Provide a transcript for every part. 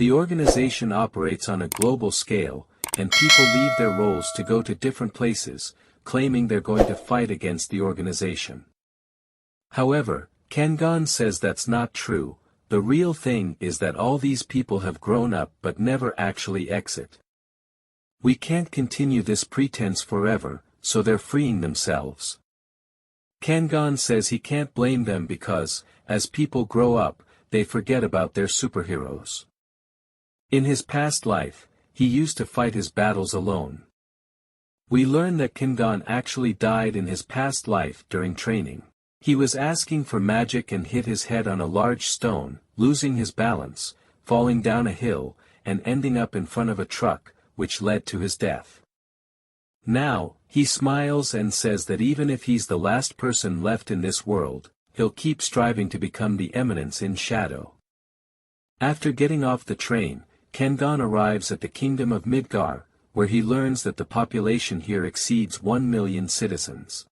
The organization operates on a global scale, and people leave their roles to go to different places, claiming they're going to fight against the organization. However, Kengan says that's not true. The real thing is that all these people have grown up but never actually exit. We can't continue this pretense forever, so they're freeing themselves. Kengan says he can't blame them because, as people grow up, they forget about their superheroes. In his past life, he used to fight his battles alone. We learn that Kengan actually died in his past life during training. He was asking for magic and hit his head on a large stone, losing his balance, falling down a hill, and ending up in front of a truck, which led to his death. Now, he smiles and says that even if he's the last person left in this world, he'll keep striving to become the eminence in shadow. After getting off the train, Kengan arrives at the kingdom of Midgar, where he learns that the population here exceeds 1 million citizens.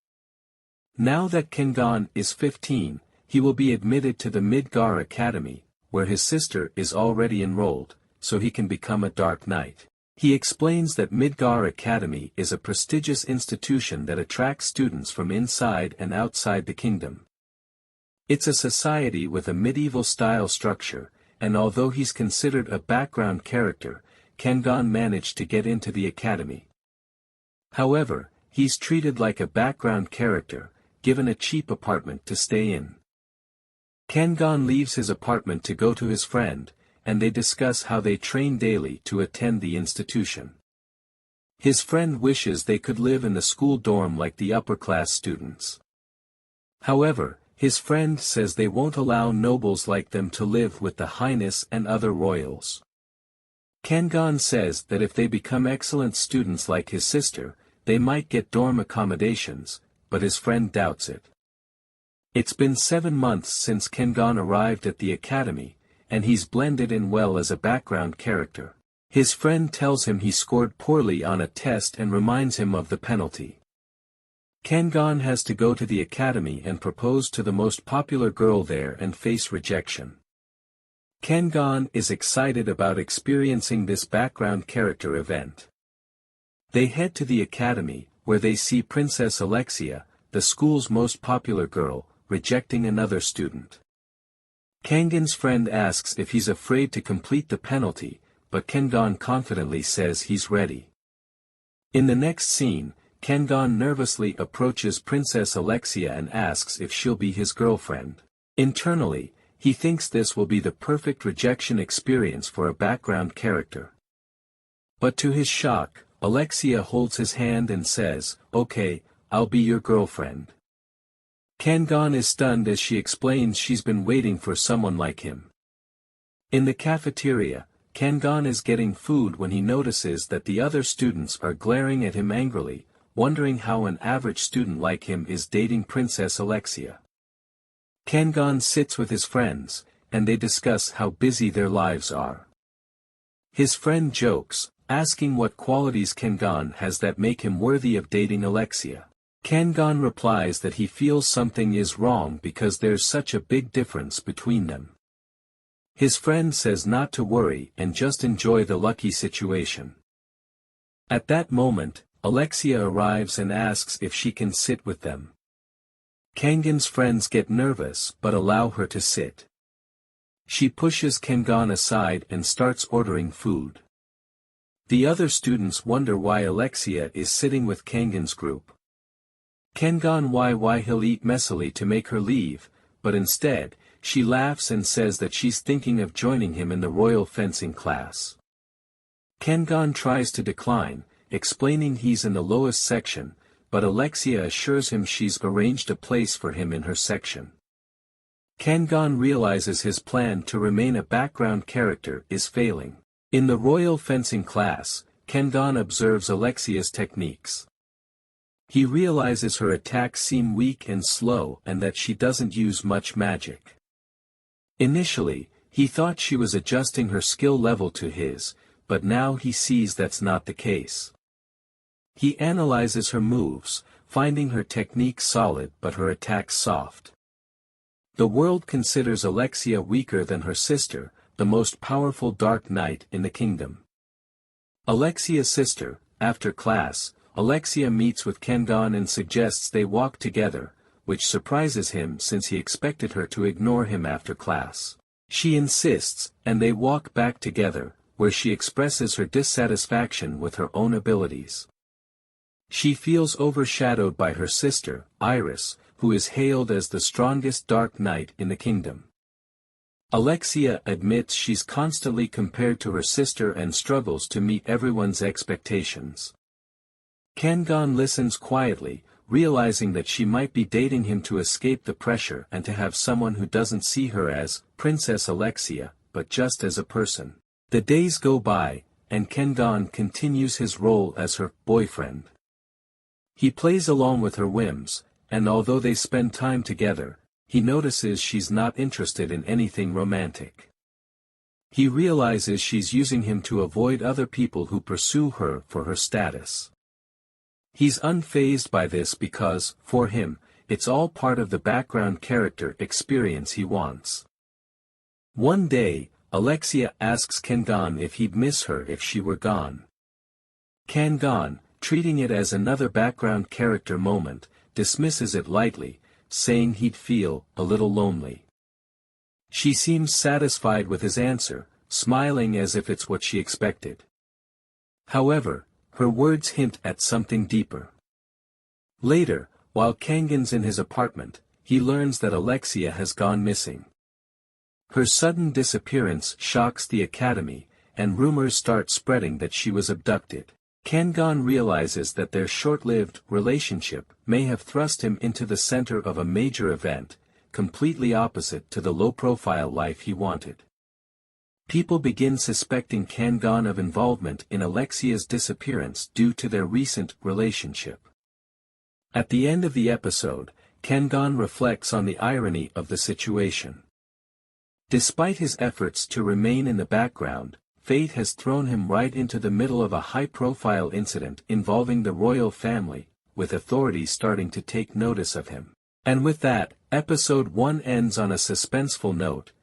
Now that Kengan is 15, he will be admitted to the Midgar Academy, where his sister is already enrolled, so he can become a Dark Knight. He explains that Midgar Academy is a prestigious institution that attracts students from inside and outside the kingdom. It's a society with a medieval-style structure, and although he's considered a background character, Kengan managed to get into the academy. However, he's treated like a background character, given a cheap apartment to stay in. Kengan leaves his apartment to go to his friend, and they discuss how they train daily to attend the institution. His friend wishes they could live in the school dorm like the upper-class students. However, his friend says they won't allow nobles like them to live with the Highness and other royals. Kengan says that if they become excellent students like his sister, they might get dorm accommodations, but his friend doubts it. It's been 7 months since Kengan arrived at the academy, and he's blended in well as a background character. His friend tells him he scored poorly on a test and reminds him of the penalty. Kengan has to go to the academy and propose to the most popular girl there and face rejection. Kengan is excited about experiencing this background character event. They head to the academy, where they see Princess Alexia, the school's most popular girl, rejecting another student. Kengan's friend asks if he's afraid to complete the penalty, but Kengan confidently says he's ready. In the next scene, Kengan nervously approaches Princess Alexia and asks if she'll be his girlfriend. Internally, he thinks this will be the perfect rejection experience for a background character. But to his shock, Alexia holds his hand and says, "Okay, I'll be your girlfriend." Kengan is stunned as she explains she's been waiting for someone like him. In the cafeteria, Kengan is getting food when he notices that the other students are glaring at him angrily, wondering how an average student like him is dating Princess Alexia. Kengan sits with his friends, and they discuss how busy their lives are. His friend jokes, asking what qualities Kengan has that make him worthy of dating Alexia. Kengan replies that he feels something is wrong because there's such a big difference between them. His friend says not to worry and just enjoy the lucky situation. At that moment, Alexia arrives and asks if she can sit with them. Kengan's friends get nervous but allow her to sit. She pushes Kengan aside and starts ordering food. The other students wonder why Alexia is sitting with Kengan's group. Kengan why he'll eat messily to make her leave, but instead, she laughs and says that she's thinking of joining him in the royal fencing class. Kengan tries to decline, explaining he's in the lowest section, but Alexia assures him she's arranged a place for him in her section. Kengan realizes his plan to remain a background character is failing. In the royal fencing class, Kengan observes Alexia's techniques. He realizes her attacks seem weak and slow and that she doesn't use much magic. Initially, he thought she was adjusting her skill level to his, but now he sees that's not the case. He analyzes her moves, finding her technique solid but her attacks soft. The world considers Alexia weaker than her sister, the most powerful Dark Knight in the kingdom. Alexia's sister. After class, Alexia meets with Kengan and suggests they walk together, which surprises him since he expected her to ignore him after class. She insists, and they walk back together, where she expresses her dissatisfaction with her own abilities. She feels overshadowed by her sister, Iris, who is hailed as the strongest Dark Knight in the kingdom. Alexia admits she's constantly compared to her sister and struggles to meet everyone's expectations. Kengan listens quietly, realizing that she might be dating him to escape the pressure and to have someone who doesn't see her as Princess Alexia, but just as a person. The days go by, and Kengan continues his role as her boyfriend. He plays along with her whims, and although they spend time together, he notices she's not interested in anything romantic. He realizes she's using him to avoid other people who pursue her for her status. He's unfazed by this because, for him, it's all part of the background character experience he wants. One day, Alexia asks Kengan if he'd miss her if she were gone. Kengan, treating it as another background character moment, dismisses it lightly, saying he'd feel a little lonely. She seems satisfied with his answer, smiling as if it's what she expected. However, her words hint at something deeper. Later, while Kengan's in his apartment, he learns that Alexia has gone missing. Her sudden disappearance shocks the academy, and rumors start spreading that she was abducted. Kengan realizes that their short-lived relationship may have thrust him into the center of a major event, completely opposite to the low-profile life he wanted. People begin suspecting Kengan of involvement in Alexia's disappearance due to their recent relationship. At the end of the episode, Kengan reflects on the irony of the situation. Despite his efforts to remain in the background, fate has thrown him right into the middle of a high-profile incident involving the royal family, with authorities starting to take notice of him. And with that, episode 1 ends on a suspenseful note,